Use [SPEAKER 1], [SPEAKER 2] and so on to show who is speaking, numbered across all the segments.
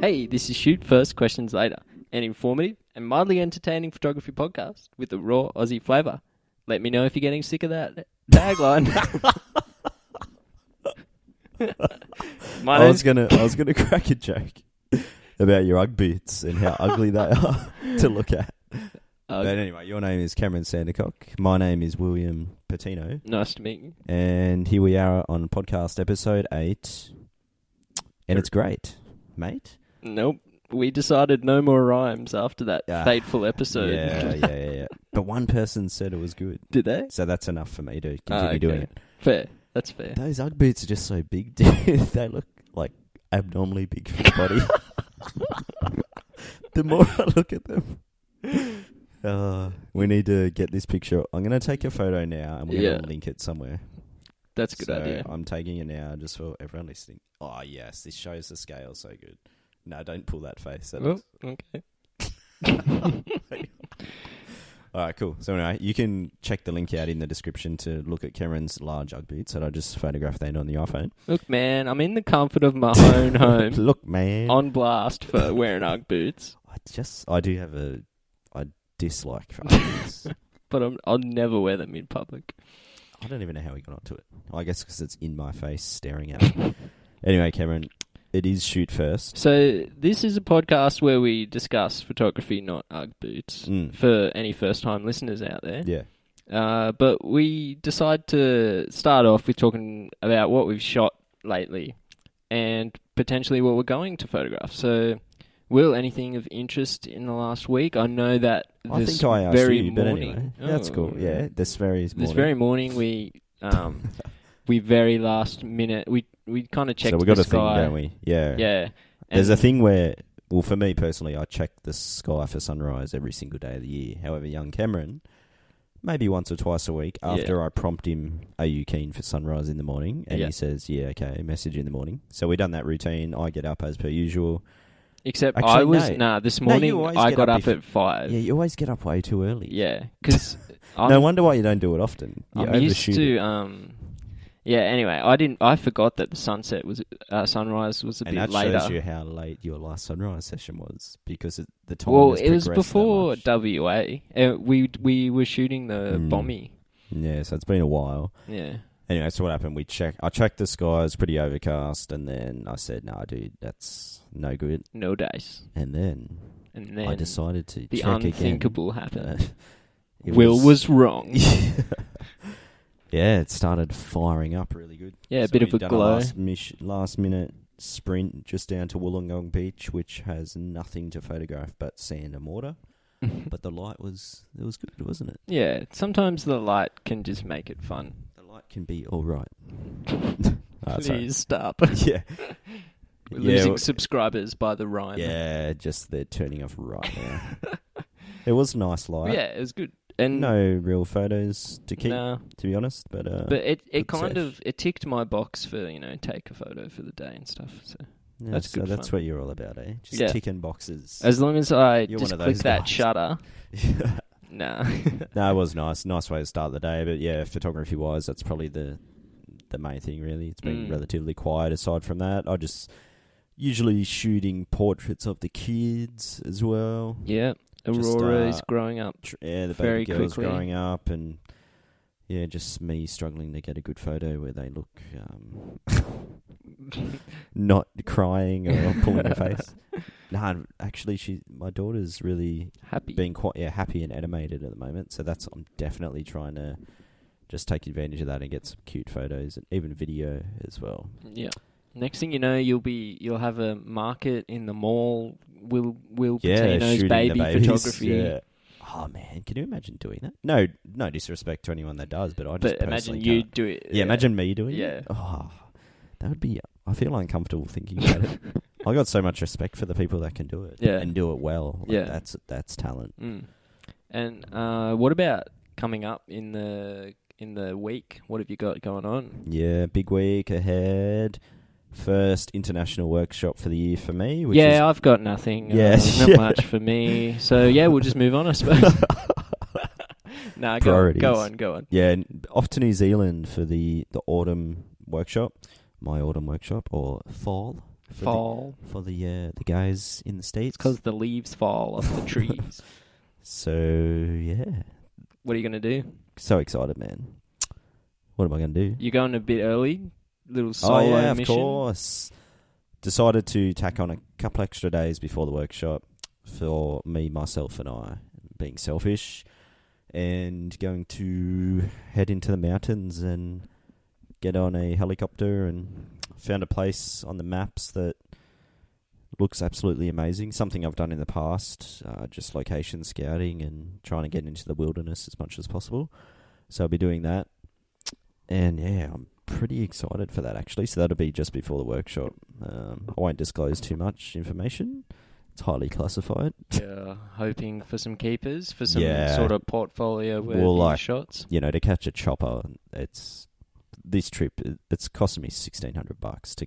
[SPEAKER 1] Hey, this is Shoot First, Questions Later, an informative and mildly entertaining photography podcast with a raw Aussie flavour. Let me know if you're getting sick of that tagline.
[SPEAKER 2] I was gonna crack a joke about your Ugg boots and how ugly they are to look at. But anyway, your name is Cameron Sandercock. My name is William Patino.
[SPEAKER 1] Nice to meet you.
[SPEAKER 2] And here we are on podcast episode 8. And it's great, mate.
[SPEAKER 1] Nope. We decided no more rhymes after that fateful episode.
[SPEAKER 2] Yeah. But one person said it was good.
[SPEAKER 1] Did they?
[SPEAKER 2] So that's enough for me to continue doing it.
[SPEAKER 1] Fair. That's fair.
[SPEAKER 2] Those Ugg boots are just so big, dude. They look like abnormally big for your body. The more I look at them. We need to get this picture. I'm going to take a photo now and we're going to link it somewhere.
[SPEAKER 1] That's a good idea.
[SPEAKER 2] I'm taking it now just for everyone listening. Oh, yes. This shows the scale so good. No, don't pull that face.
[SPEAKER 1] Okay.
[SPEAKER 2] All right, cool. So anyway, you can check the link out in the description to look at Cameron's large Ugg boots that I just photographed then on the iPhone.
[SPEAKER 1] Look, man, I'm in the comfort of my own home.
[SPEAKER 2] Look, man.
[SPEAKER 1] On blast for wearing Ugg boots.
[SPEAKER 2] I do have a dislike for Ugg boots.
[SPEAKER 1] But I'll never wear them in public.
[SPEAKER 2] I don't even know how we got onto it. I guess because it's in my face staring at me. Anyway, Cameron, it is Shoot First.
[SPEAKER 1] So this is a podcast where we discuss photography, not Ugg boots, for any first-time listeners out there.
[SPEAKER 2] Yeah.
[SPEAKER 1] But we decide to start off with talking about what we've shot lately and potentially what we're going to photograph. So, Will, anything of interest in the last week? I know that
[SPEAKER 2] I think I asked you, but anyway. That's cool. Yeah, this very morning
[SPEAKER 1] we we very last minute we kind of checked
[SPEAKER 2] so we got
[SPEAKER 1] the
[SPEAKER 2] a
[SPEAKER 1] sky.
[SPEAKER 2] thing, don't we? Yeah.
[SPEAKER 1] Yeah.
[SPEAKER 2] There's a thing where, well, for me personally, I check the sky for sunrise every single day of the year. However, young Cameron, maybe once or twice a week, after I prompt him, are you keen for sunrise in the morning? And he says, yeah, okay, message in the morning. So we done that routine. I get up as per usual.
[SPEAKER 1] Except
[SPEAKER 2] actually,
[SPEAKER 1] this morning I got up at 5.
[SPEAKER 2] Yeah, you always get up way too early.
[SPEAKER 1] Yeah, because
[SPEAKER 2] no wonder why you don't do it often.
[SPEAKER 1] I'm used to anyway, I forgot that the sunrise was a bit later.
[SPEAKER 2] And that shows you how late your last sunrise session was because the time.
[SPEAKER 1] Well, it was before WA. We were shooting the Bommy.
[SPEAKER 2] Yeah, so it's been a while.
[SPEAKER 1] Yeah.
[SPEAKER 2] Anyway, so what happened? I checked the skies, pretty overcast, and then I said, "No, dude, that's no good.
[SPEAKER 1] No dice."
[SPEAKER 2] And then I decided to
[SPEAKER 1] the
[SPEAKER 2] check again.
[SPEAKER 1] The unthinkable happened. Will was wrong.
[SPEAKER 2] Yeah, it started firing up really good.
[SPEAKER 1] Yeah, a bit of a glow.
[SPEAKER 2] Last minute sprint just down to Wollongong Beach, which has nothing to photograph but sand and water. But the light was good, wasn't it?
[SPEAKER 1] Yeah, sometimes the light can just make it fun.
[SPEAKER 2] The light can be all right.
[SPEAKER 1] Please stop.
[SPEAKER 2] Yeah.
[SPEAKER 1] We're losing subscribers by the rhyme.
[SPEAKER 2] Yeah, just they're turning off right now. It was nice light.
[SPEAKER 1] Yeah, it was good. And
[SPEAKER 2] no real photos to keep, to be honest. But
[SPEAKER 1] it kind of ticked my box for, take a photo for the day and stuff. So
[SPEAKER 2] yeah,
[SPEAKER 1] that's good.
[SPEAKER 2] That's
[SPEAKER 1] fun.
[SPEAKER 2] what you're all about, eh? Just ticking boxes.
[SPEAKER 1] As long as I just click that shutter. No,
[SPEAKER 2] it was nice. Nice way to start the day. But yeah, photography wise, that's probably the main thing. Really, it's been relatively quiet. Aside from that, I just usually shooting portraits of the kids as well.
[SPEAKER 1] Yeah. Aurora is growing up.
[SPEAKER 2] The baby girl's growing up, and just me struggling to get a good photo where they look not crying or pulling a face. No, actually, my daughter's really
[SPEAKER 1] happy,
[SPEAKER 2] being quite happy and animated at the moment. So I'm definitely trying to just take advantage of that and get some cute photos and even video as well.
[SPEAKER 1] Yeah. Next thing you know, you'll have a market in the mall. Will Patino's baby photography.
[SPEAKER 2] Yeah. Oh man, can you imagine doing that? No disrespect to anyone that does, but I just
[SPEAKER 1] imagine you do it.
[SPEAKER 2] Yeah, imagine me doing it.
[SPEAKER 1] Yeah.
[SPEAKER 2] Oh, that would be. I feel uncomfortable thinking about it. I got so much respect for the people that can do it.
[SPEAKER 1] Yeah.
[SPEAKER 2] And do it well. That's talent.
[SPEAKER 1] And what about coming up in the week? What have you got going on?
[SPEAKER 2] Yeah, big week ahead. First international workshop for the year for me.
[SPEAKER 1] I've got nothing. Not much for me. So we'll just move on, I suppose. Go on.
[SPEAKER 2] Yeah, off to New Zealand for the autumn workshop. My autumn workshop or fall
[SPEAKER 1] fall.
[SPEAKER 2] For the guys in the States.
[SPEAKER 1] Because the leaves fall off the trees.
[SPEAKER 2] So, yeah.
[SPEAKER 1] What are you going to do?
[SPEAKER 2] So excited, man. What am I going to do?
[SPEAKER 1] You're going a bit early? Little solo mission?
[SPEAKER 2] Of course. Decided to tack on a couple extra days before the workshop for me, myself, and I. Being selfish. And going to head into the mountains and get on a helicopter, and found a place on the maps that looks absolutely amazing. Something I've done in the past, just location scouting and trying to get into the wilderness as much as possible. So I'll be doing that. And yeah, I'm pretty excited for that actually. So that'll be just before the workshop. I won't disclose too much information. It's highly classified.
[SPEAKER 1] Yeah, hoping for some keepers, for some sort of portfolio shots.
[SPEAKER 2] You know, to catch a chopper, this trip, it's costing me $1,600 to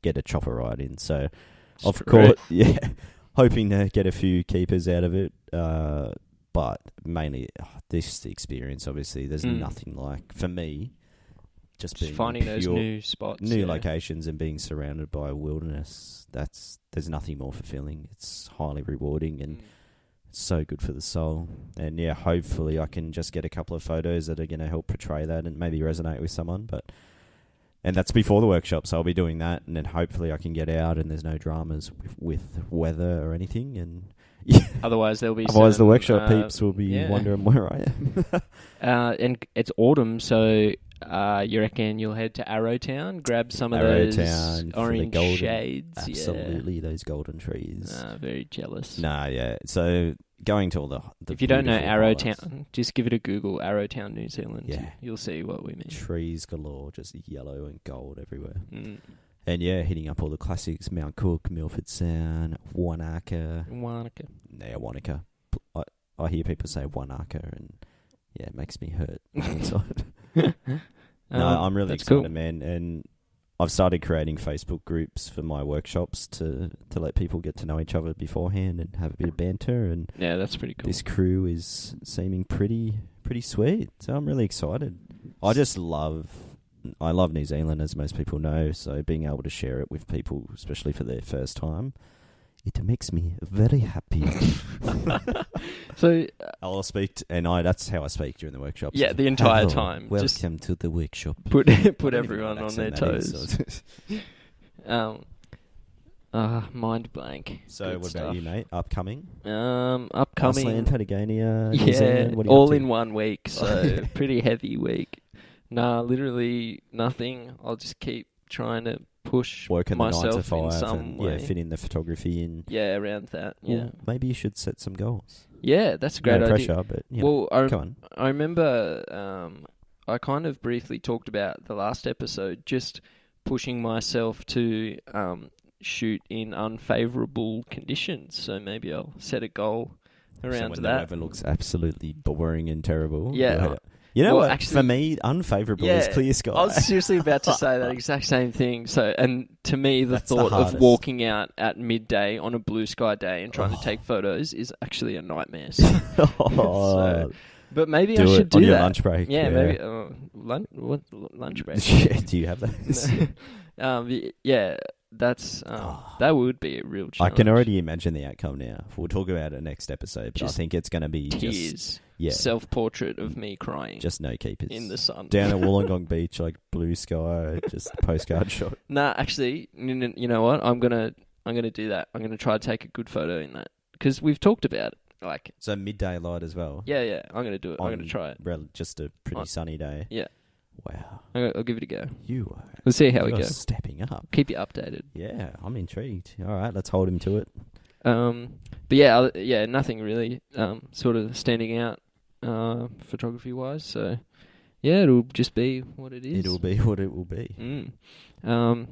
[SPEAKER 2] get a chopper ride in. So, of course, hoping to get a few keepers out of it. But mainly, this experience, obviously, there's nothing like, for me, just being
[SPEAKER 1] finding those new spots,
[SPEAKER 2] new locations, and being surrounded by wilderness. There's nothing more fulfilling. It's highly rewarding and it's so good for the soul. And yeah, hopefully I can just get a couple of photos that are going to help portray that and maybe resonate with someone. And that's before the workshop, so I'll be doing that, and then hopefully I can get out and there's no dramas with weather or anything. And
[SPEAKER 1] otherwise there'll be
[SPEAKER 2] the workshop peeps will be wondering where I am.
[SPEAKER 1] And it's autumn, so you reckon you'll head to Arrowtown, grab some of those orange shades?
[SPEAKER 2] Absolutely, those golden trees.
[SPEAKER 1] Very jealous.
[SPEAKER 2] So going to all the
[SPEAKER 1] if you don't know Arrowtown, just give it a Google, Arrowtown, New Zealand. Yeah. You'll see what we mean.
[SPEAKER 2] Trees galore, just yellow and gold everywhere. And yeah, hitting up all the classics, Mount Cook, Milford Sound, Wanaka. Yeah, Wanaka. I hear people say Wanaka, and yeah, it makes me hurt inside. No, I'm really excited, cool, man. And I've started creating Facebook groups for my workshops to let people get to know each other beforehand and have a bit of banter. And
[SPEAKER 1] yeah, that's pretty cool.
[SPEAKER 2] This crew is seeming pretty sweet, so I'm really excited. I love New Zealand, as most people know, so being able to share it with people, especially for their first time, it makes me very happy.
[SPEAKER 1] So
[SPEAKER 2] I'll speak, that's how I speak during the workshops.
[SPEAKER 1] Yeah, the entire time.
[SPEAKER 2] Welcome to the workshop.
[SPEAKER 1] Put everyone on their toes. Mind blank.
[SPEAKER 2] So what about you, mate? Upcoming?
[SPEAKER 1] Upcoming.
[SPEAKER 2] Iceland, Patagonia, New
[SPEAKER 1] yeah,
[SPEAKER 2] Zealand. What are you
[SPEAKER 1] all
[SPEAKER 2] up to?
[SPEAKER 1] in 1 week, so pretty heavy week. Nah, literally nothing. I'll just keep trying to push myself in some way.
[SPEAKER 2] Yeah, fit in the photography in.
[SPEAKER 1] Yeah, around that. Yeah.
[SPEAKER 2] Well, maybe you should set some goals.
[SPEAKER 1] Yeah, that's a great idea.
[SPEAKER 2] No pressure, but come on.
[SPEAKER 1] I remember I kind of briefly talked about the last episode, just pushing myself to shoot in unfavourable conditions. So maybe I'll set a goal around
[SPEAKER 2] when
[SPEAKER 1] that.
[SPEAKER 2] The weather looks absolutely boring and terrible.
[SPEAKER 1] Yeah.
[SPEAKER 2] You know what? Actually, for me, unfavourable is clear sky.
[SPEAKER 1] I was seriously about to say that exact same thing. So, and to me, the thought of walking out at midday on a blue sky day and trying to take photos is actually a nightmare. But maybe I should do
[SPEAKER 2] on your
[SPEAKER 1] that.
[SPEAKER 2] Lunch break.
[SPEAKER 1] Yeah, maybe lunch break?
[SPEAKER 2] Do you have that?
[SPEAKER 1] Yeah, that's that would be a real challenge.
[SPEAKER 2] I can already imagine the outcome now. We'll talk about it next episode, but I think it's going to be
[SPEAKER 1] tears. Self-portrait of me crying.
[SPEAKER 2] Just no keepers.
[SPEAKER 1] In the sun.
[SPEAKER 2] Down at Wollongong Beach, like blue sky, just postcard shot.
[SPEAKER 1] Nah, actually, you know what? I'm gonna do that. I'm gonna try to take a good photo in that. Because we've talked about it.
[SPEAKER 2] So midday light as well?
[SPEAKER 1] Yeah. I'm gonna do it. I'm gonna try it.
[SPEAKER 2] Just a pretty sunny day?
[SPEAKER 1] Yeah.
[SPEAKER 2] Wow.
[SPEAKER 1] I'll give it a go.
[SPEAKER 2] You are.
[SPEAKER 1] We'll see how we go.
[SPEAKER 2] Stepping up.
[SPEAKER 1] Keep you updated.
[SPEAKER 2] Yeah, I'm intrigued. All right, let's hold him to it.
[SPEAKER 1] But yeah, nothing really sort of standing out photography wise. So yeah, it'll just be what it is.
[SPEAKER 2] It'll be what it will be.
[SPEAKER 1] So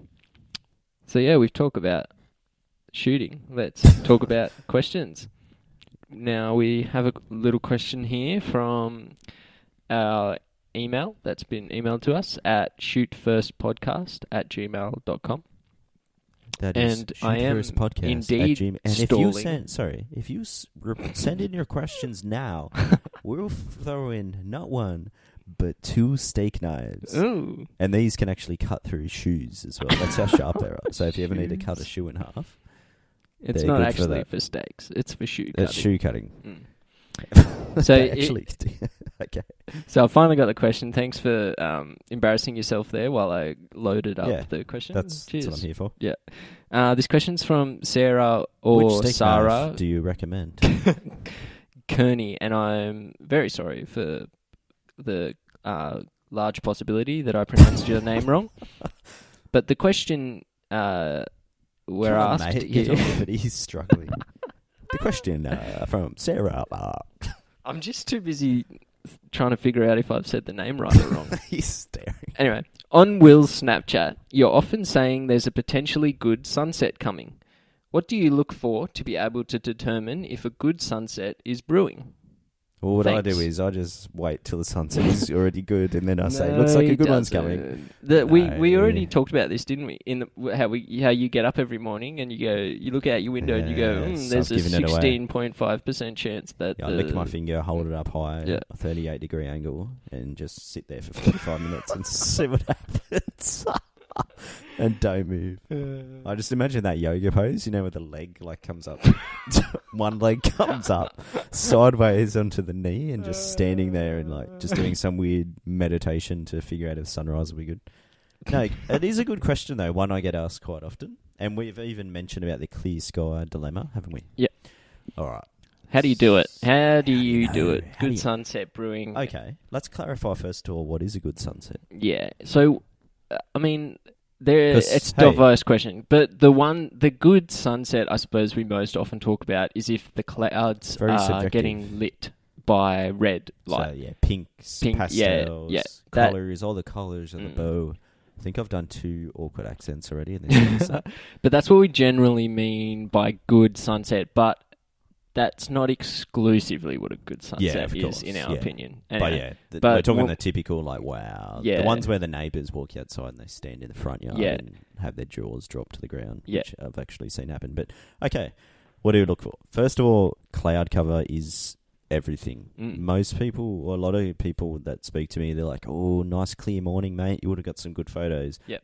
[SPEAKER 1] yeah, we've talked about shooting. Let's talk about questions. Now we have a little question here from our email that's been emailed to us at shootfirstpodcast@gmail.com.
[SPEAKER 2] That is
[SPEAKER 1] and I am indeed
[SPEAKER 2] and if you send in your questions now, we'll throw in not one but 2 steak knives.
[SPEAKER 1] Ooh.
[SPEAKER 2] And these can actually cut through shoes as well. That's how sharp they are. So if you ever need to cut a shoe in half,
[SPEAKER 1] it's not actually for steaks. It's for shoe cutting.
[SPEAKER 2] It's shoe cutting.
[SPEAKER 1] So
[SPEAKER 2] actually, okay.
[SPEAKER 1] So I finally got the question. Thanks for embarrassing yourself there while I loaded up the question.
[SPEAKER 2] That's what I'm here for.
[SPEAKER 1] Yeah. This question's from Sarah or
[SPEAKER 2] Which steak
[SPEAKER 1] Sarah.
[SPEAKER 2] knife do you recommend?
[SPEAKER 1] Kearney, and I'm very sorry for the large possibility that I pronounced your name wrong. But the question we're asked...
[SPEAKER 2] Mate, get off of it. He's struggling. The question from Sarah.
[SPEAKER 1] I'm just too busy trying to figure out if I've said the name right or wrong.
[SPEAKER 2] He's staring.
[SPEAKER 1] Anyway, on Will's Snapchat, you're often saying there's a potentially good sunset coming. What do you look for to be able to determine if a good sunset is brewing?
[SPEAKER 2] Well, what I do is I just wait till the sunset is already good, and then I say, "Looks like a good one's coming."
[SPEAKER 1] We already talked about this, didn't we? How you get up every morning and you look out your window and you go, "There's a 16.5% chance that."
[SPEAKER 2] I lick my finger, hold it up high, a 38-degree angle, and just sit there for 45 minutes and see what happens. And don't move. I just imagine that yoga pose, where the leg comes up. One leg comes up sideways onto the knee and just standing there and just doing some weird meditation to figure out if sunrise will be good. No, it is a good question though, one I get asked quite often. And we've even mentioned about the clear sky dilemma, haven't we?
[SPEAKER 1] Yep.
[SPEAKER 2] All right.
[SPEAKER 1] How do you do it? How do you do it? Good sunset brewing.
[SPEAKER 2] Okay. Let's clarify first of all what is a good sunset.
[SPEAKER 1] Yeah. So, I mean... it's a diverse question, but the good sunset I suppose we most often talk about is if the clouds are getting lit by red light. So
[SPEAKER 2] pinks, pastels, colours, all the colours of the bow. I think I've done 2 awkward accents already in this episode.
[SPEAKER 1] But that's what we generally mean by good sunset, but that's not exclusively what a good sunset is, in our opinion. Anyway,
[SPEAKER 2] but we're talking the typical, wow. Yeah. The ones where the neighbours walk outside and they stand in the front yard and have their jaws drop to the ground, which I've actually seen happen. But, okay, what do you look for? First of all, cloud cover is everything. Most people, or a lot of people that speak to me, they're like, "Oh, nice clear morning, mate. You would have got some good photos."
[SPEAKER 1] Yep.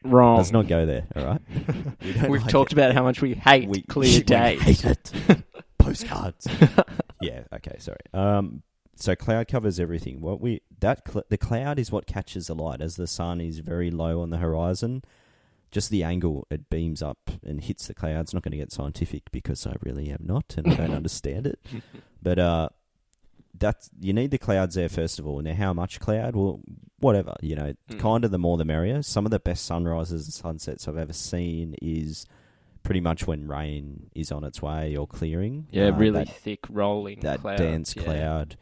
[SPEAKER 1] Wrong.
[SPEAKER 2] Let's not go there, all right?
[SPEAKER 1] We've talked about how much we hate clear days.
[SPEAKER 2] We hate it. Postcards. Okay, sorry. So cloud covers everything. The cloud is what catches the light as the sun is very low on the horizon. Just the angle it beams up and hits the clouds. Not going to get scientific because I really am not and I don't understand it. But you need the clouds there first of all. Now, how much cloud? Well, whatever. Kind of the more the merrier. Some of the best sunrises and sunsets I've ever seen is pretty much when rain is on its way or clearing.
[SPEAKER 1] Yeah, really thick rolling
[SPEAKER 2] that
[SPEAKER 1] cloud.
[SPEAKER 2] Dense cloud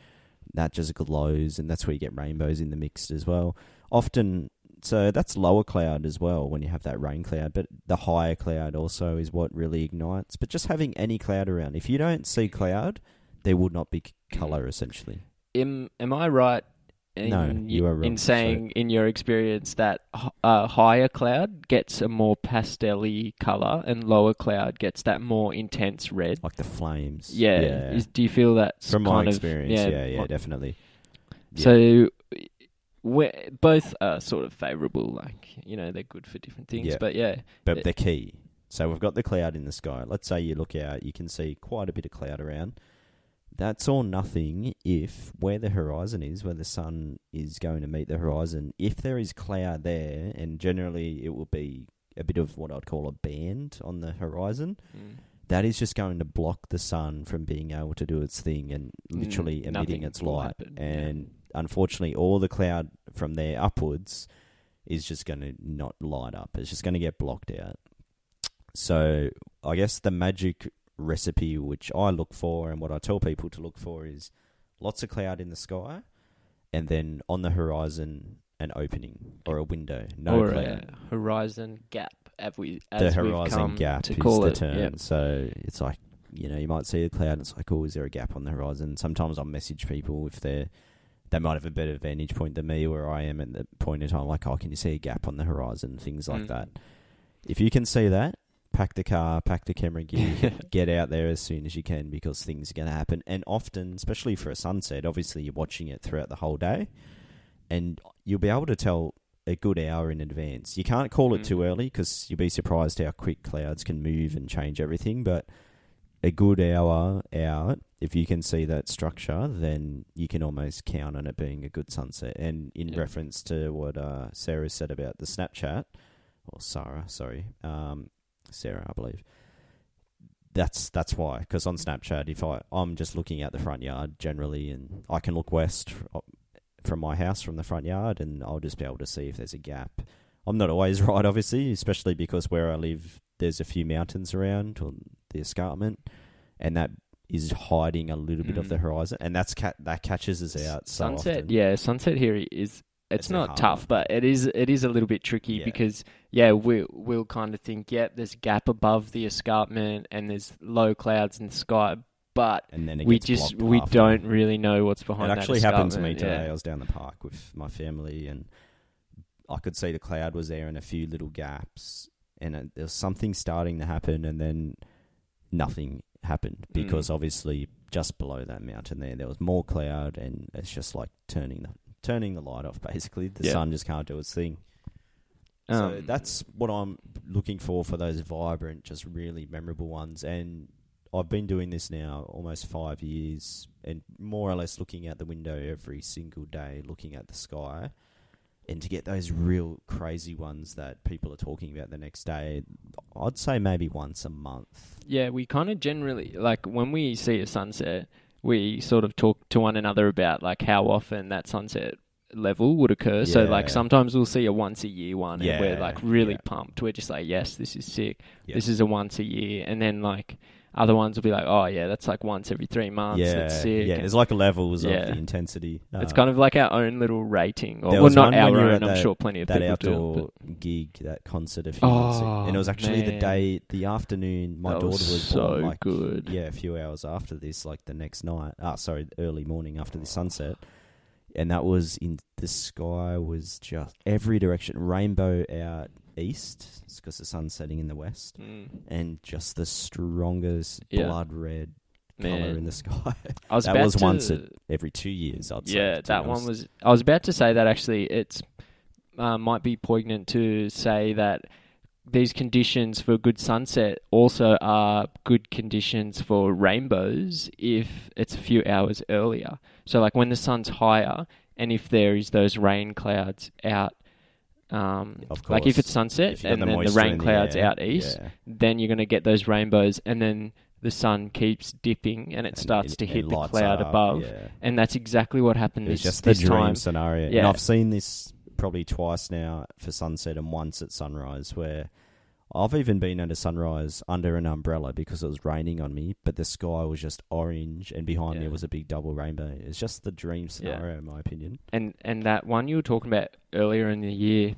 [SPEAKER 2] that just glows, and that's where you get rainbows in the mix as well. Often, so that's lower cloud as well when you have that rain cloud, but the higher cloud also is what really ignites. But just having any cloud around, if you don't see cloud, there would not be colour essentially.
[SPEAKER 1] Am I right?
[SPEAKER 2] You are wrong.
[SPEAKER 1] In saying, in your experience, that higher cloud gets a more pastel-y colour and lower cloud gets that more intense red.
[SPEAKER 2] Like the flames.
[SPEAKER 1] Yeah. Do you feel that's
[SPEAKER 2] from my experience? Yeah, definitely. Yeah.
[SPEAKER 1] So both are sort of favourable. They're good for different things. But
[SPEAKER 2] But they're key. So we've got the cloud in the sky. Let's say you look out, you can see quite a bit of cloud around. That's all nothing if where the horizon is, where the sun is going to meet the horizon, if there is cloud there, and generally it will be a bit of what I'd call a band on the horizon, that is just going to block the sun from being able to do its thing and literally emitting its light. And unfortunately, all the cloud from there upwards is just going to not light up. It's just going to get blocked out. So I guess the magic recipe which I look for and what I tell people to look for is lots of cloud in the sky, and then on the horizon an opening or a window,
[SPEAKER 1] or
[SPEAKER 2] cloud.
[SPEAKER 1] A horizon gap. The
[SPEAKER 2] horizon gap is the term. Yep. So it's like, you might see the cloud and it's like, oh, is there a gap on the horizon? Sometimes I'll message people if they might have a better vantage point than me where I am at the point in time, like, oh, can you see a gap on the horizon? Things like that. If you can see that, pack the car, pack the camera gear, get out there as soon as you can because things are going to happen. And often, especially for a sunset, obviously you're watching it throughout the whole day. and you'll be able to tell a good hour in advance. You can't call it too early because you'll be surprised how quick clouds can move and change everything, but a good hour out, if you can see that structure, then you can almost count on it being a good sunset. And in reference to what Sarah said about the Snapchat, or Sarah, I believe, that's why. Because on Snapchat, if I'm just looking at the front yard generally, and I can look west from my house from the front yard, and I'll just be able to see if there's a gap. I'm not always right, obviously, especially because where I live, there's a few mountains around, or the escarpment, and that is hiding a little bit of the horizon, and that catches us out.
[SPEAKER 1] Sunset,
[SPEAKER 2] so often.
[SPEAKER 1] Sunset here is it's not tough, but it is a little bit tricky because we'll kind of think, there's a gap above the escarpment and there's low clouds in the sky, but
[SPEAKER 2] and then
[SPEAKER 1] we don't really know what's behind.
[SPEAKER 2] It
[SPEAKER 1] that
[SPEAKER 2] actually happened to me today.
[SPEAKER 1] Yeah.
[SPEAKER 2] I was down the park with my family, and I could see the cloud was there and a few little gaps, and there was something starting to happen, and then nothing happened because obviously just below that mountain there was more cloud, and it's just like turning the light off. Basically, the sun just can't do its thing. So that's what I'm looking for those vibrant, just really memorable ones. And I've been doing this now almost 5 years, and more or less looking out the window every single day, looking at the sky. And to get those real crazy ones that people are talking about the next day, I'd say maybe once a month.
[SPEAKER 1] Yeah, we kind of generally, like when we see a sunset, we sort of talk to one another about like how often that sunset level would occur. So like sometimes we'll see a once a year one and we're like really pumped. We're just like, yes, this is sick. This is a once a year. And then like other ones will be like, oh yeah, that's like once every 3 months. That's sick.
[SPEAKER 2] Yeah, there's like levels of the intensity.
[SPEAKER 1] It's kind of like our own little rating. Or, well, not our own, I'm sure plenty of people
[SPEAKER 2] do. That outdoor gig, that concert a few months ago. And it was actually the afternoon, my daughter was born, like,
[SPEAKER 1] good.
[SPEAKER 2] Yeah, a few hours after this, like the next night. Early morning after the sunset. And that was the sky was just every direction, rainbow out east, because the sun's setting in the west, and just the strongest blood red colour in the sky. That was once every 2 years, I'd say.
[SPEAKER 1] Yeah, that one was... I was about to say that actually it's might be poignant to say that these conditions for a good sunset also are good conditions for rainbows if it's a few hours earlier. So like when the sun's higher and if there is those rain clouds out, like if it's sunset and then the rain clouds out east, then you're going to get those rainbows, and then the sun keeps dipping and it starts to hit the cloud above. Yeah. And that's exactly what happened this time. It's just the dream
[SPEAKER 2] scenario. Yeah. And I've seen this probably twice now for sunset and once at sunrise, where I've even been at a sunrise under an umbrella because it was raining on me, but the sky was just orange and behind me was a big double rainbow. It's just the dream scenario, in my opinion. And
[SPEAKER 1] that one you were talking about earlier in the year,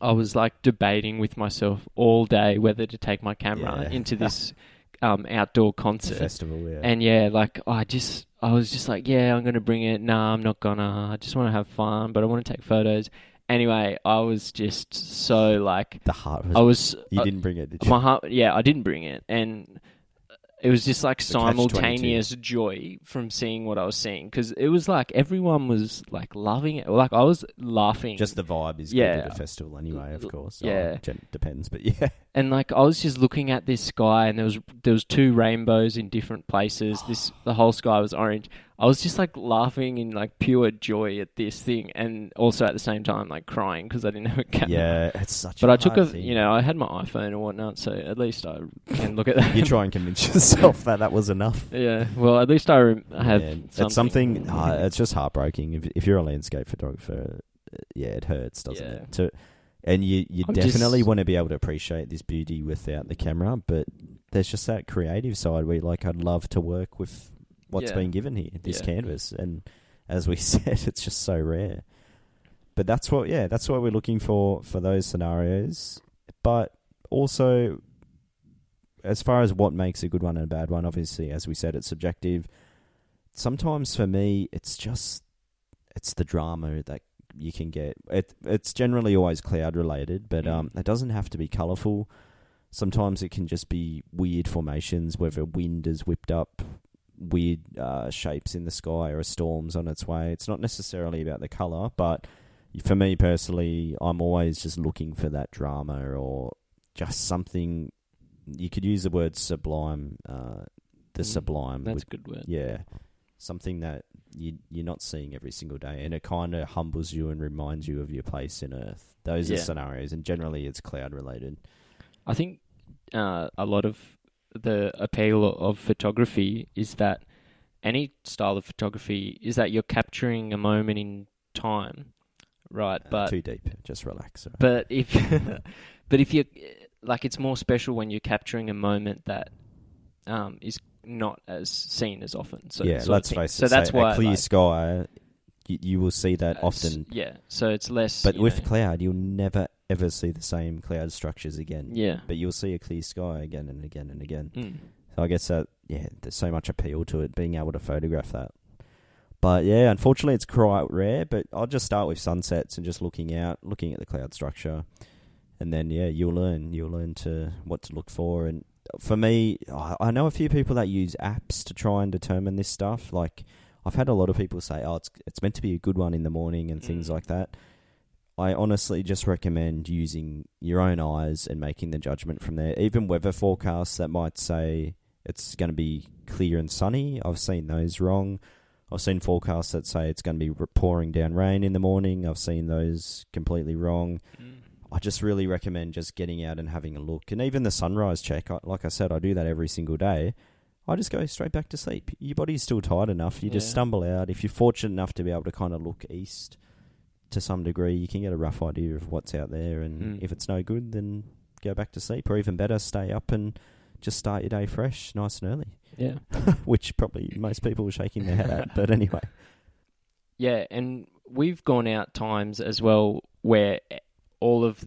[SPEAKER 1] I was like debating with myself all day whether to take my camera into this outdoor concert
[SPEAKER 2] festival.
[SPEAKER 1] And like I was just like, I'm going to bring it. Nah, I'm not gonna. I just want to have fun, but I want to take photos. Anyway, I was just so like...
[SPEAKER 2] The heart was... You didn't bring it, did you?
[SPEAKER 1] My heart... Yeah, I didn't bring it. And it was just like simultaneous joy from seeing what I was seeing. Because it was like everyone was like loving it. Like I was laughing.
[SPEAKER 2] Just the vibe is good at a festival anyway, of course.
[SPEAKER 1] Yeah.
[SPEAKER 2] Depends, but
[SPEAKER 1] And like I was just looking at this sky, and there was 2 rainbows in different places. The whole sky was orange. I was just like laughing in like pure joy at this thing, and also at the same time like crying because I didn't have a camera.
[SPEAKER 2] Yeah, it's such.
[SPEAKER 1] But I took I had my iPhone and whatnot, so at least I can look at that.
[SPEAKER 2] You try and convince yourself that was enough.
[SPEAKER 1] Yeah, well, at least I have something.
[SPEAKER 2] It's something. It's just heartbreaking if you're a landscape photographer. It hurts, doesn't it? And you definitely want to be able to appreciate this beauty without the camera, but there's just that creative side where like I'd love to work with what's been given here, this canvas, and as we said, it's just so rare. But that's what we're looking for those scenarios. But also, as far as what makes a good one and a bad one, obviously, as we said, it's subjective. Sometimes for me, it's the drama that you can get. It's generally always cloud related, but it doesn't have to be colourful. Sometimes it can just be weird formations, whether wind is whipped up weird shapes in the sky or a storm's on its way. It's not necessarily about the colour, but for me personally, I'm always just looking for that drama or just something. You could use the word sublime, sublime.
[SPEAKER 1] That's a good word.
[SPEAKER 2] Yeah, something that you're not seeing every single day, and it kind of humbles you and reminds you of your place in Earth. Those are scenarios, and generally it's cloud related.
[SPEAKER 1] I think a lot of the appeal of photography is that any style of photography is that you're capturing a moment in time, right? But
[SPEAKER 2] too deep. Just relax. Right?
[SPEAKER 1] But if you like, it's more special when you're capturing a moment that is not as seen as often. So
[SPEAKER 2] yeah, let's face it. So that's why a clear sky, you will see that often.
[SPEAKER 1] Yeah, so it's less.
[SPEAKER 2] But with cloud, you'll never ever see the same cloud structures again.
[SPEAKER 1] Yeah,
[SPEAKER 2] but you'll see a clear sky again and again and again.
[SPEAKER 1] So
[SPEAKER 2] I guess that there's so much appeal to it, being able to photograph that. But yeah, unfortunately, it's quite rare. But I'll just start with sunsets and just looking at the cloud structure. And then, you'll learn to what to look for. And for me, I know a few people that use apps to try and determine this stuff. Like, I've had a lot of people say, it's meant to be a good one in the morning and things like that. I honestly just recommend using your own eyes and making the judgment from there. Even weather forecasts that might say it's going to be clear and sunny, I've seen those wrong. I've seen forecasts that say it's going to be pouring down rain in the morning. I've seen those completely wrong. I just really recommend just getting out and having a look. And even the sunrise check, like I said, I do that every single day. I just go straight back to sleep. Your body's still tired enough. You just stumble out. If you're fortunate enough to be able to kind of look east to some degree, you can get a rough idea of what's out there. And if it's no good, then go back to sleep. Or even better, stay up and just start your day fresh, nice and early.
[SPEAKER 1] Yeah.
[SPEAKER 2] Which probably most people are shaking their head at. But anyway.
[SPEAKER 1] Yeah, and we've gone out times as well where all of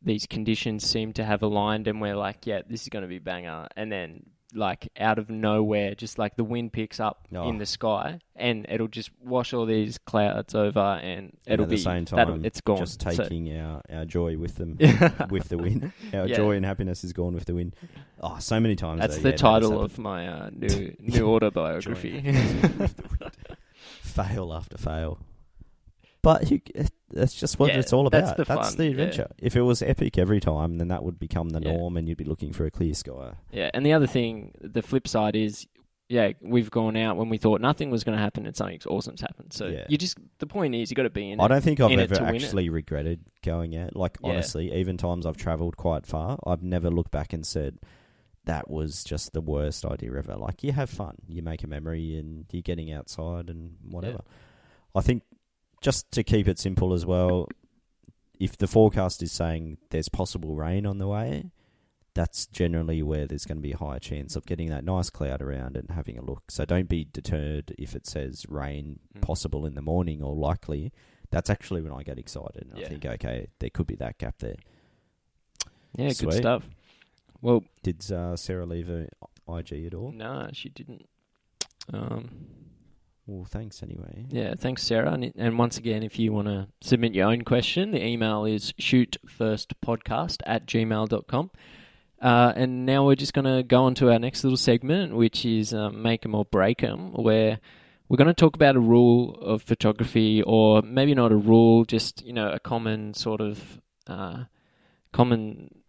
[SPEAKER 1] these conditions seem to have aligned, and we're like, this is going to be banger. And then, like, out of nowhere, just like the wind picks up in the sky, and it'll just wash all these clouds over, and it'll
[SPEAKER 2] at the
[SPEAKER 1] be
[SPEAKER 2] same time,
[SPEAKER 1] it's gone.
[SPEAKER 2] Just taking our joy with them, with the wind. Our joy and happiness is gone with the wind. Oh, so many times.
[SPEAKER 1] That's the title of my new autobiography.
[SPEAKER 2] Fail after fail. But that's just what it's all about. That's the adventure. If it was epic every time, then that would become the norm, and you'd be looking for a clear sky. Yeah,
[SPEAKER 1] and the other thing, the flip side is, we've gone out when we thought nothing was going to happen, and something awesome's happened. So the point is, you got to be in it.
[SPEAKER 2] I don't think I've ever actually regretted going out. Like, honestly, even times I've travelled quite far, I've never looked back and said, that was just the worst idea ever. Like, you have fun. You make a memory, and you're getting outside and whatever. I think, just to keep it simple as well, if the forecast is saying there's possible rain on the way, that's generally where there's going to be a higher chance of getting that nice cloud around and having a look. So don't be deterred if it says rain possible in the morning or likely. That's actually when I get excited. And I think, okay, there could be that gap there.
[SPEAKER 1] Yeah, Sweet. Good stuff. Well,
[SPEAKER 2] did Sarah leave her IG at all?
[SPEAKER 1] No, she didn't.
[SPEAKER 2] Well, thanks anyway.
[SPEAKER 1] Yeah, thanks, Sarah. And once again, if you want to submit your own question, the email is shootfirstpodcast@gmail.com. And now we're just going to go on to our next little segment, which is Make 'em or Break 'em, where we're going to talk about a rule of photography, or maybe not a rule, just, a common sort of common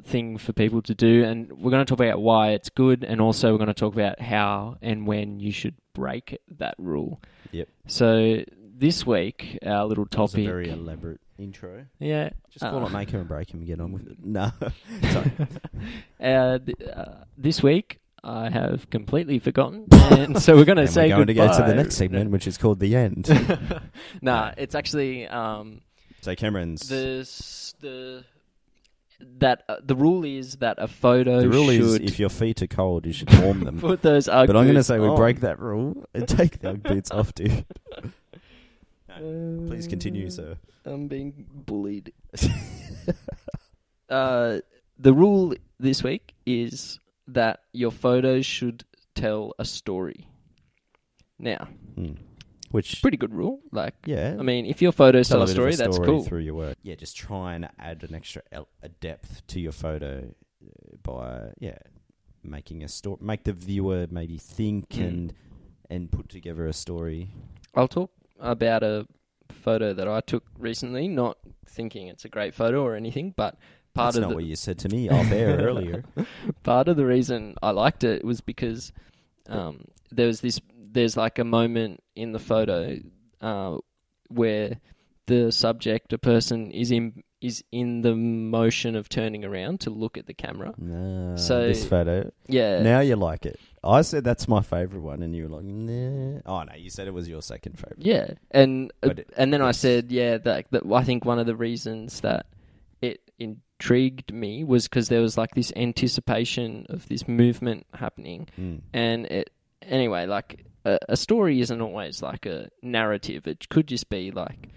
[SPEAKER 1] thing for people to do. And we're going to talk about why it's good, and also we're going to talk about how and when you should break that rule.
[SPEAKER 2] Yep.
[SPEAKER 1] So this week, our little topic...
[SPEAKER 2] That was a very elaborate intro.
[SPEAKER 1] Yeah.
[SPEAKER 2] Just call it Make 'em and Break 'em and get on with it. No. Sorry.
[SPEAKER 1] This week, I have completely forgotten, and so we're going to say
[SPEAKER 2] goodbye.
[SPEAKER 1] We're
[SPEAKER 2] going to go to the next segment, which is called The End.
[SPEAKER 1] It's actually...
[SPEAKER 2] so Cameron's...
[SPEAKER 1] The rule is that a photo
[SPEAKER 2] The rule
[SPEAKER 1] should...
[SPEAKER 2] is if your feet are cold, you should warm them.
[SPEAKER 1] Put those Ugg
[SPEAKER 2] But I'm going to say
[SPEAKER 1] on.
[SPEAKER 2] we break that rule and take the Ugg boots off, dude. No, please continue, sir.
[SPEAKER 1] I'm being bullied. The rule this week is that your photos should tell a story. Now...
[SPEAKER 2] Which
[SPEAKER 1] pretty good rule. I mean, if your photos tell a story, that's cool.
[SPEAKER 2] Through your work. Yeah, just try and add an extra a depth to your photo by making a story, make the viewer maybe think and put together a story.
[SPEAKER 1] I'll talk about a photo that I took recently, not thinking it's a great photo or anything, but
[SPEAKER 2] That's not what you said to me off air earlier.
[SPEAKER 1] Part of the reason I liked it was because there's like a moment in the photo where the subject, a person, is in the motion of turning around to look at the camera. So
[SPEAKER 2] this photo,
[SPEAKER 1] yeah.
[SPEAKER 2] Now you like it. I said that's my favourite one, and you were like, nah. Oh no, you said it was your second favourite.
[SPEAKER 1] Yeah, and then I said, that I think one of the reasons that it intrigued me was because there was like this anticipation of this movement happening, and anyway, like a story isn't always like a narrative. It could just be like,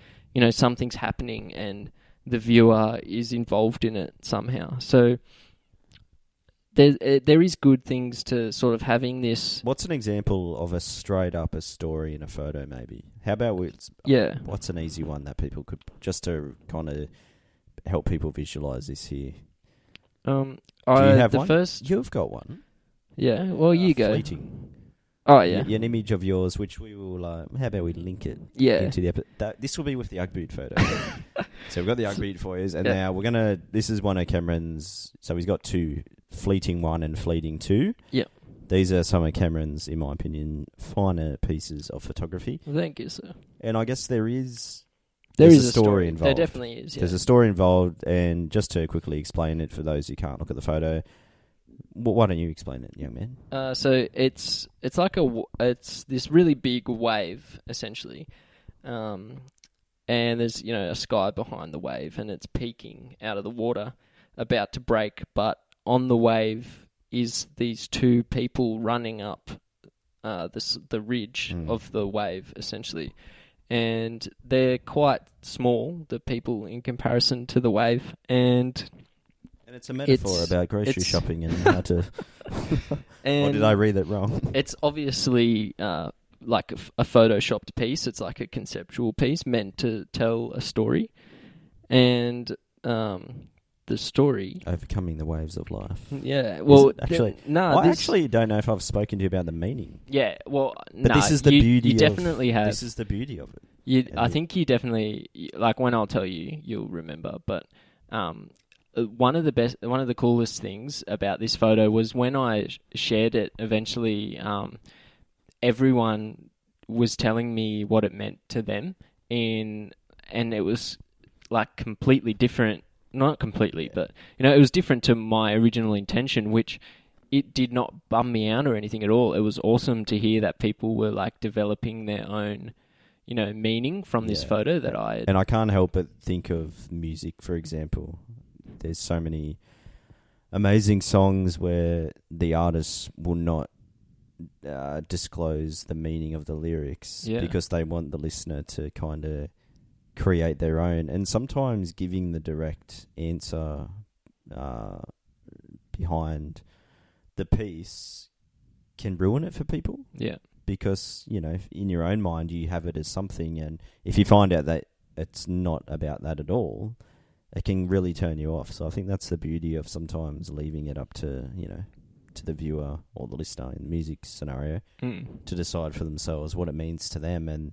[SPEAKER 1] something's happening and the viewer is involved in it somehow. So there is good things to sort of having this.
[SPEAKER 2] What's an example of a straight up a story in a photo? Maybe. How about what's an easy one that people could, just to kind of help people visualize this here? Do you have one? You've got one.
[SPEAKER 1] Yeah. Well, you go.
[SPEAKER 2] Fleeting.
[SPEAKER 1] Oh yeah.
[SPEAKER 2] An image of yours, which we will. How about we link it?
[SPEAKER 1] Yeah.
[SPEAKER 2] Into the episode. This will be with the Uggies photo. So we've got the Uggies for you, and now we're gonna. This is one of Cameron's. So he's got two: Fleeting 1 and Fleeting 2.
[SPEAKER 1] Yeah.
[SPEAKER 2] These are some of Cameron's, in my opinion, finer pieces of photography.
[SPEAKER 1] Well, thank you, sir.
[SPEAKER 2] And I guess there's
[SPEAKER 1] a
[SPEAKER 2] story involved.
[SPEAKER 1] There definitely is. Yeah.
[SPEAKER 2] There's a story involved, and just to quickly explain it for those who can't look at the photo. Why don't you explain it, young man?
[SPEAKER 1] So it's like it's this really big wave essentially, and there's a sky behind the wave, and it's peeking out of the water, about to break. But on the wave is these two people running up the ridge of the wave essentially, and they're quite small, the people, in comparison to the wave, and
[SPEAKER 2] it's a metaphor about grocery shopping and how to... Or did I read that wrong?
[SPEAKER 1] It's obviously like a photoshopped piece. It's like a conceptual piece meant to tell a story. And the story...
[SPEAKER 2] Overcoming the waves of life.
[SPEAKER 1] Yeah, well...
[SPEAKER 2] I actually don't know if I've spoken to you about the meaning.
[SPEAKER 1] Yeah, well...
[SPEAKER 2] But this is the beauty
[SPEAKER 1] you definitely have.
[SPEAKER 2] This is the beauty of it.
[SPEAKER 1] I think you definitely... Like, when I'll tell you, you'll remember. But... one of the coolest things about this photo was when I shared it. Eventually, everyone was telling me what it meant to them, and it was like completely different. Not completely, but it was different to my original intention, which it did not bum me out or anything at all. It was awesome to hear that people were like developing their own, meaning from this photo that I had.
[SPEAKER 2] And I can't help but think of music, for example. There's so many amazing songs where the artists will not disclose the meaning of the lyrics because they want the listener to kind of create their own. And sometimes giving the direct answer behind the piece can ruin it for people.
[SPEAKER 1] Yeah.
[SPEAKER 2] Because, in your own mind you have it as something, and if you find out that it's not about that at all, it can really turn you off. So I think that's the beauty of sometimes leaving it up to, to the viewer or the listener in the music scenario to decide for themselves what it means to them, and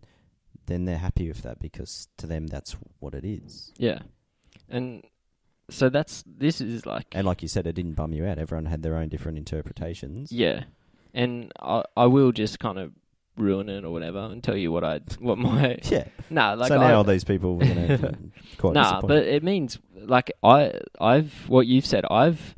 [SPEAKER 2] then they're happy with that because to them that's what it is.
[SPEAKER 1] Yeah. And so this is like...
[SPEAKER 2] And like you said, it didn't bum you out. Everyone had their own different interpretations.
[SPEAKER 1] Yeah. And I will just kind of ruin it or whatever and tell you what my
[SPEAKER 2] so now all these people were going to quite disappointed.
[SPEAKER 1] But it means like I've what you've said, I've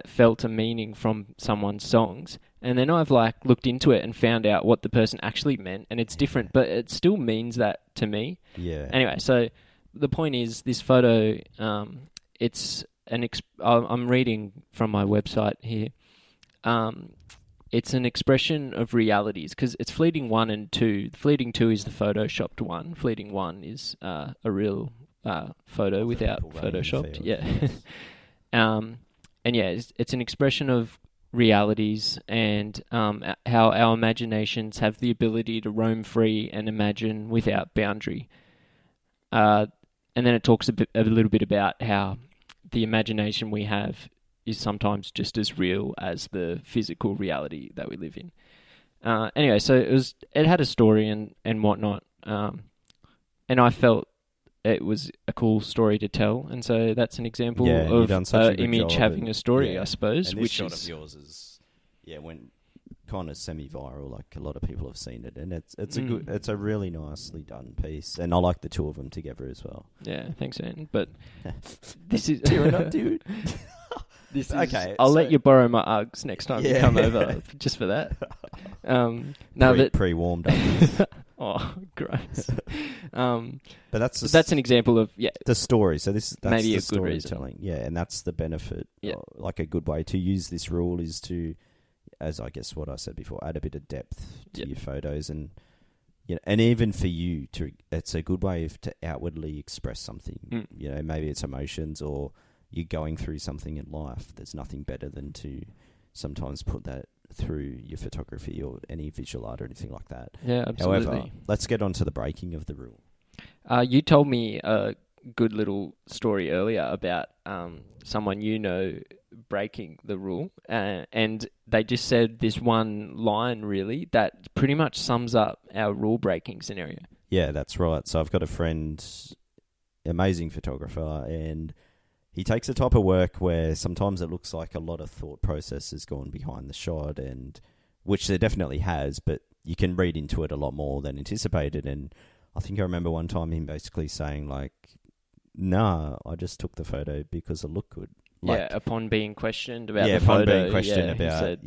[SPEAKER 1] felt a meaning from someone's songs, and then I've like looked into it and found out what the person actually meant, and it's different, but it still means that to me.
[SPEAKER 2] Yeah.
[SPEAKER 1] Anyway, so the point is this photo, it's I'm reading from my website here. It's an expression of realities, because it's Fleeting 1 and 2. Fleeting 2 is the photoshopped one. Fleeting 1 is a real photo without photoshopped. Yeah. And yeah, it's an expression of realities and how our imaginations have the ability to roam free and imagine without boundary. And then it talks a little bit about how the imagination we have is sometimes just as real as the physical reality that we live in. Anyway, so it had a story and whatnot, and I felt it was a cool story to tell, and so that's an example of image having a story, I suppose.
[SPEAKER 2] And this
[SPEAKER 1] which
[SPEAKER 2] shot
[SPEAKER 1] is
[SPEAKER 2] of yours is went kind of semi-viral. Like a lot of people have seen it, and it's a really nicely done piece, and I like the two of them together as well.
[SPEAKER 1] Yeah, thanks, man. But this is
[SPEAKER 2] tearing up, dude.
[SPEAKER 1] This is,
[SPEAKER 2] okay.
[SPEAKER 1] I'll let you borrow my Uggs next time you come over, just for that.
[SPEAKER 2] Pre-warmed up.
[SPEAKER 1] Oh, gross.
[SPEAKER 2] But
[SPEAKER 1] that's an example of
[SPEAKER 2] the story. So that's
[SPEAKER 1] maybe
[SPEAKER 2] the
[SPEAKER 1] a good reason.
[SPEAKER 2] storytelling. Yeah, and that's the benefit.
[SPEAKER 1] Yeah.
[SPEAKER 2] Like a good way to use this rule is to, as I guess what I said before, add a bit of depth to your photos, and and even for you it's a good way to outwardly express something. Maybe it's emotions or you're going through something in life. There's nothing better than to sometimes put that through your photography or any visual art or anything like that.
[SPEAKER 1] Yeah, absolutely.
[SPEAKER 2] However, let's get on to the breaking of the rule.
[SPEAKER 1] You told me a good little story earlier about someone breaking the rule, and they just said this one line really that pretty much sums up our rule breaking scenario.
[SPEAKER 2] Yeah, that's right. So I've got a friend, amazing photographer, and he takes a type of work where sometimes it looks like a lot of thought process has gone behind the shot, and which there definitely has, but you can read into it a lot more than anticipated. And I think I remember one time him basically saying like, "Nah, I just took the photo because it looked good." Like,
[SPEAKER 1] upon being questioned about the photo.
[SPEAKER 2] Upon being questioned about, said,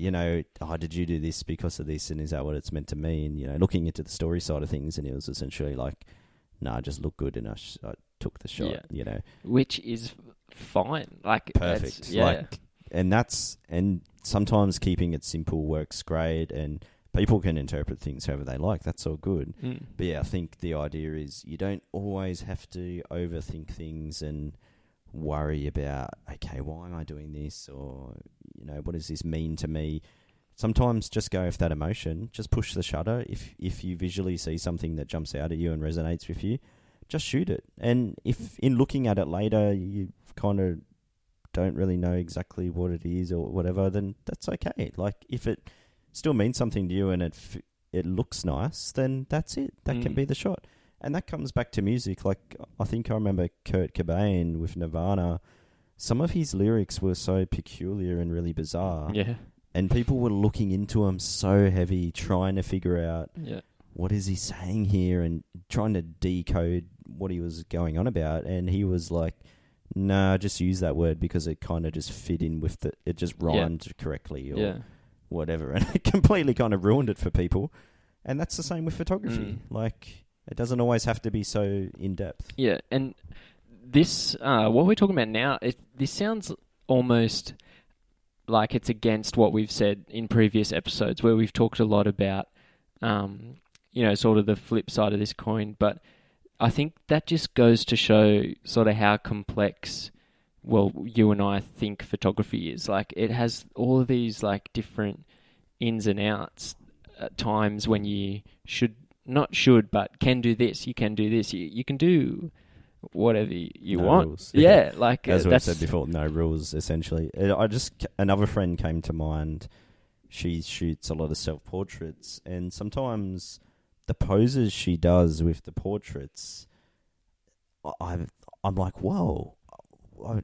[SPEAKER 2] did you do this because of this, and is that what it's meant to mean? Looking into the story side of things, and it was essentially like, "Nah, I just looked good, and I took the shot."
[SPEAKER 1] Which is fine, like
[SPEAKER 2] perfect, and sometimes keeping it simple works great, and people can interpret things however they like. That's all good. But I think the idea is you don't always have to overthink things and worry about, okay, why am I doing this, or what does this mean to me? Sometimes just go with that emotion, just push the shutter. If you visually see something that jumps out at you and resonates with you, just shoot it. And if in looking at it later you kind of don't really know exactly what it is or whatever, then that's okay. Like if it still means something to you and it looks nice, then that's it. That can be the shot. And that comes back to music. Like I think I remember Kurt Cobain with Nirvana. Some of his lyrics were so peculiar and really bizarre.
[SPEAKER 1] Yeah.
[SPEAKER 2] And people were looking into them so heavy, trying to figure out what is he saying here and trying to decode what he was going on about. And he was like, "Nah, just use that word because it kind of just fit in with it just rhymed correctly or whatever." And it completely kind of ruined it for people. And that's the same with photography. Like, it doesn't always have to be so in-depth.
[SPEAKER 1] Yeah, and this, what we're talking about now, this sounds almost like it's against what we've said in previous episodes where we've talked a lot about, sort of the flip side of this coin. But I think that just goes to show sort of how complex, you and I think photography is. Like, it has all of these, like, different ins and outs at times when you but can do this. You can do this. You can do whatever you want.
[SPEAKER 2] Rules.
[SPEAKER 1] Yeah, like
[SPEAKER 2] as we said before, no rules. Essentially, another friend came to mind. She shoots a lot of self-portraits, and sometimes the poses she does with the portraits, I'm like, whoa.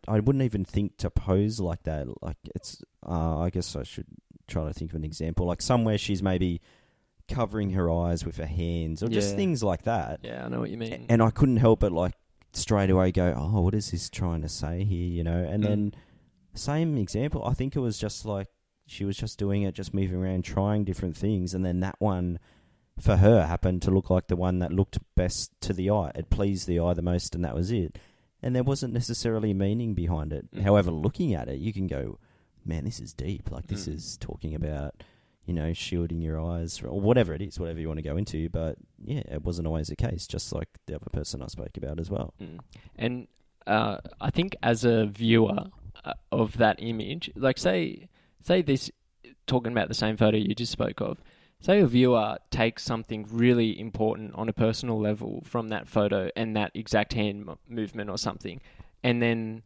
[SPEAKER 2] I wouldn't even think to pose like that. Like it's, I guess I should try to think of an example. Like somewhere she's maybe covering her eyes with her hands or just things like that.
[SPEAKER 1] Yeah, I know what you mean.
[SPEAKER 2] And I couldn't help but like straight away go, "Oh, what is this trying to say here?" And then same example. I think it was just like she was just doing it, just moving around, trying different things, and then that one for her happened to look like the one that looked best to the eye. It pleased the eye the most, and that was it. And there wasn't necessarily meaning behind it. However, looking at it, you can go, "Man, this is deep. Like this is talking about, shielding your eyes or whatever it is, whatever you want to go into." But yeah, it wasn't always the case, just like the other person I spoke about as well.
[SPEAKER 1] And I think as a viewer of that image, like say this, talking about the same photo you just spoke of, say a viewer takes something really important on a personal level from that photo and that exact hand movement or something, and then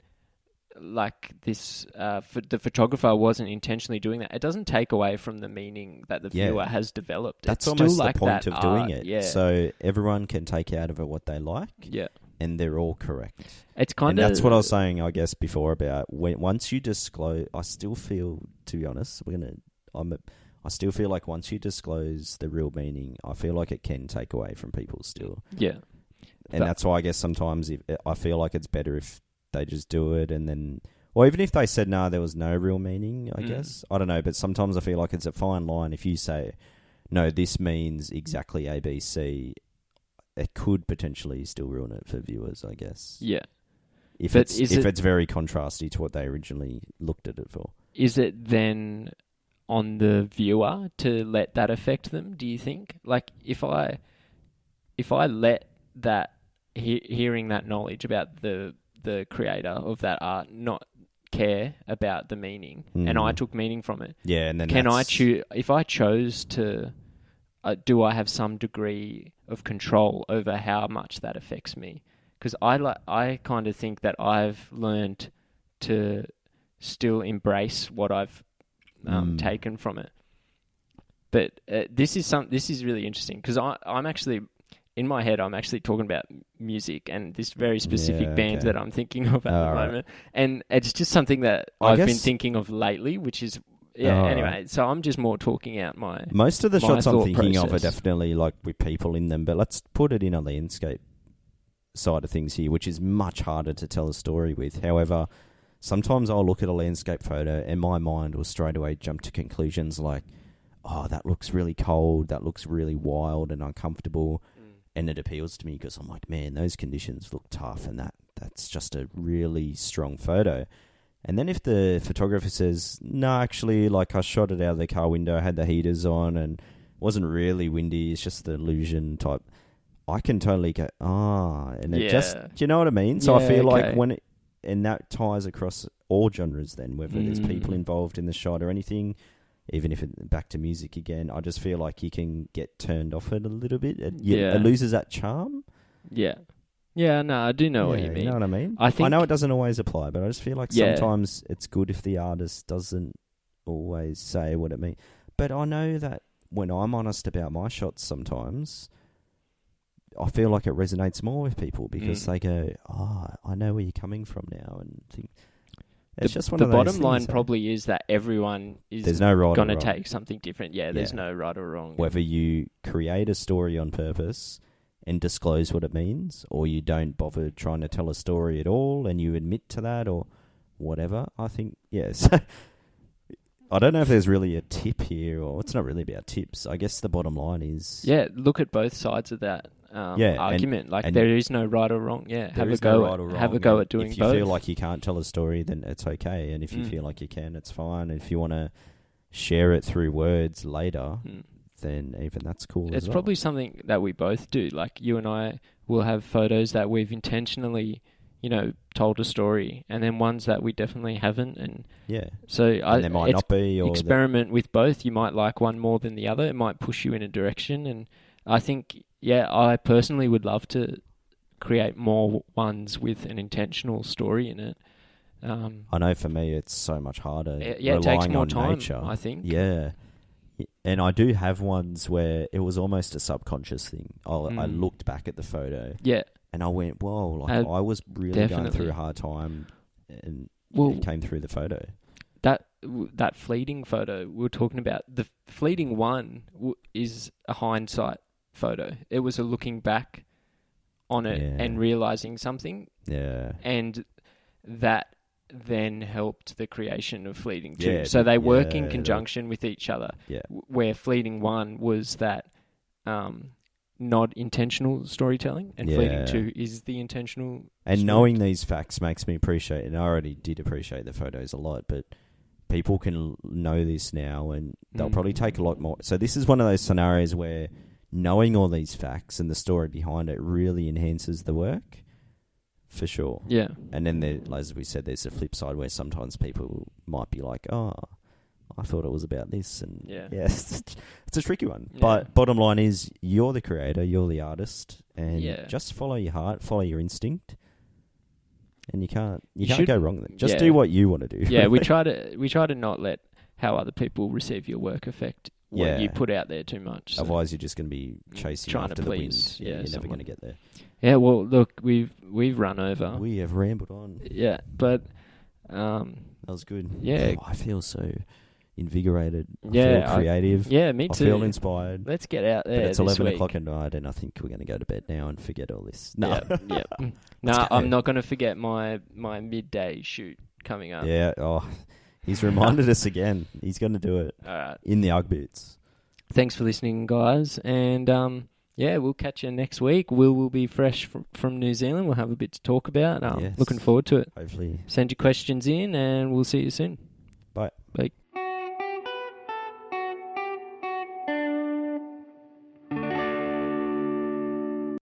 [SPEAKER 1] like this, the photographer wasn't intentionally doing that, it doesn't take away from the meaning that the viewer has developed.
[SPEAKER 2] That's
[SPEAKER 1] it's
[SPEAKER 2] almost
[SPEAKER 1] still like
[SPEAKER 2] the point
[SPEAKER 1] that
[SPEAKER 2] of doing
[SPEAKER 1] art.
[SPEAKER 2] it.
[SPEAKER 1] Yeah.
[SPEAKER 2] So everyone can take out of it what they like.
[SPEAKER 1] Yeah.
[SPEAKER 2] And they're all correct.
[SPEAKER 1] It's kind
[SPEAKER 2] of...
[SPEAKER 1] And
[SPEAKER 2] that's what I was saying, I guess, before about once you disclose... I still feel, to be honest, I still feel like once you disclose the real meaning, I feel like it can take away from people still.
[SPEAKER 1] Yeah.
[SPEAKER 2] And that's why I guess sometimes I feel like it's better if they just do it and then... Or even if they said, no, there was no real meaning, I guess. I don't know, but sometimes I feel like it's a fine line. If you say, no, this means exactly A, B, C... it could potentially still ruin it for viewers, I guess.
[SPEAKER 1] Yeah.
[SPEAKER 2] If it's very contrasty to what they originally looked at it for.
[SPEAKER 1] Is it then on the viewer to let that affect them, do you think? Like, if I let that, hearing that knowledge about the creator of that art not care about the meaning, and I took meaning from it.
[SPEAKER 2] Yeah, and then
[SPEAKER 1] can I choose... If I chose to... do I have some degree of control over how much that affects me? Because I kind of think that I've learned to still embrace what I've taken from it. But this is really interesting because I'm actually, in my head, I'm actually talking about music and this very specific band that I'm thinking of at the moment. And it's just something that I've been thinking of lately, which is... Yeah, anyway, so I'm just more talking out my...
[SPEAKER 2] Most of the shots I'm thinking
[SPEAKER 1] process.
[SPEAKER 2] of are definitely like with people in them, but let's put it in a landscape side of things here, which is much harder to tell a story with. However, sometimes I'll look at a landscape photo and my mind will straight away jump to conclusions like, oh, that looks really cold, that looks really wild and uncomfortable, and it appeals to me because I'm like, man, those conditions look tough and that's just a really strong photo. And then if the photographer says, no, actually, like I shot it out of the car window, had the heaters on, and it wasn't really windy, it's just the illusion type, I can totally go, and it just, do you know what I mean? So I feel like and that ties across all genres then, whether there's people involved in the shot or anything, even if back to music again, I just feel like you can get turned off it a little bit. It loses that charm.
[SPEAKER 1] Yeah. Yeah, no, I do know what you mean.
[SPEAKER 2] You know what I mean?
[SPEAKER 1] I
[SPEAKER 2] know it doesn't always apply, but I just feel like sometimes it's good if the artist doesn't always say what it means. But I know that when I'm honest about my shots sometimes, I feel like it resonates more with people because they go, I know where you're coming from now. And think it's just one of those things.
[SPEAKER 1] The bottom line probably is that everyone is going to take something different. Yeah, there's no right or wrong.
[SPEAKER 2] Whether you create a story on purpose and disclose what it means, or you don't bother trying to tell a story at all and you admit to that or whatever, I think, yes. I don't know if there's really a tip here, or it's not really about tips. I guess the bottom line is...
[SPEAKER 1] Yeah, look at both sides of that argument. And there is no right or wrong. Yeah, have a go at doing both.
[SPEAKER 2] If you feel like you can't tell a story, then it's okay. And if you feel like you can, it's fine. And if you want to share it through words later... then even that's cool.
[SPEAKER 1] It's probably something that we both do. Like you and I will have photos that we've intentionally, told a story, and then ones that we definitely haven't. And so
[SPEAKER 2] there might not be. Or
[SPEAKER 1] experiment with both. You might like one more than the other. It might push you in a direction. And I think, I personally would love to create more ones with an intentional story in it.
[SPEAKER 2] I know for me, it's so much harder.
[SPEAKER 1] It takes more time.
[SPEAKER 2] Nature.
[SPEAKER 1] I think.
[SPEAKER 2] Yeah. And I do have ones where it was almost a subconscious thing. I looked back at the photo. Yeah. And I went, whoa, I was really going through a hard time and it came through the photo.
[SPEAKER 1] That fleeting photo we were talking about, the fleeting one is a hindsight photo. It was a looking back on it and realizing something. Yeah. And that then helped the creation of Fleeting 2. Yeah, so they work in conjunction with each other, where Fleeting 1 was that not intentional storytelling, and Fleeting 2 is the intentional
[SPEAKER 2] And knowing these facts makes me appreciate, and I already did appreciate the photos a lot, but people can know this now, and they'll probably take a lot more. So this is one of those scenarios where knowing all these facts and the story behind it really enhances the work. For sure. Yeah. And then, as we said, there's a flip side where sometimes people might be like, I thought it was about this. And it's a tricky one. Yeah. But bottom line is, you're the creator, you're the artist, and just follow your heart, follow your instinct. and you can't
[SPEAKER 1] shouldn't.
[SPEAKER 2] go wrong with it. Just
[SPEAKER 1] Yeah.
[SPEAKER 2] do what you want to do.
[SPEAKER 1] Yeah, we try to not let how other people receive your work affect what you put out there too much. So.
[SPEAKER 2] Otherwise, you're just going to be chasing
[SPEAKER 1] Trying
[SPEAKER 2] after
[SPEAKER 1] to
[SPEAKER 2] the
[SPEAKER 1] please,
[SPEAKER 2] wind. You're never going to get there.
[SPEAKER 1] Yeah, well, look, we've run over.
[SPEAKER 2] We have rambled on.
[SPEAKER 1] Yeah, but
[SPEAKER 2] that was good.
[SPEAKER 1] Yeah,
[SPEAKER 2] I feel so invigorated. I
[SPEAKER 1] feel
[SPEAKER 2] creative.
[SPEAKER 1] Me too.
[SPEAKER 2] I feel inspired.
[SPEAKER 1] Let's get out there.
[SPEAKER 2] But it's
[SPEAKER 1] this
[SPEAKER 2] 11
[SPEAKER 1] week.
[SPEAKER 2] o'clock at night, and I think we're going to go to bed now and forget all this. No,
[SPEAKER 1] No, I'm not going to forget my midday shoot coming up.
[SPEAKER 2] Yeah. Oh, he's reminded us again. He's going to do it.
[SPEAKER 1] All right.
[SPEAKER 2] In the Ugg boots.
[SPEAKER 1] Thanks for listening, guys, and we'll catch you next week. Will be fresh from New Zealand. We'll have a bit to talk about.
[SPEAKER 2] Yes.
[SPEAKER 1] Looking forward to it.
[SPEAKER 2] Hopefully.
[SPEAKER 1] Send your questions in, and we'll see you soon.
[SPEAKER 2] Bye.
[SPEAKER 1] Bye.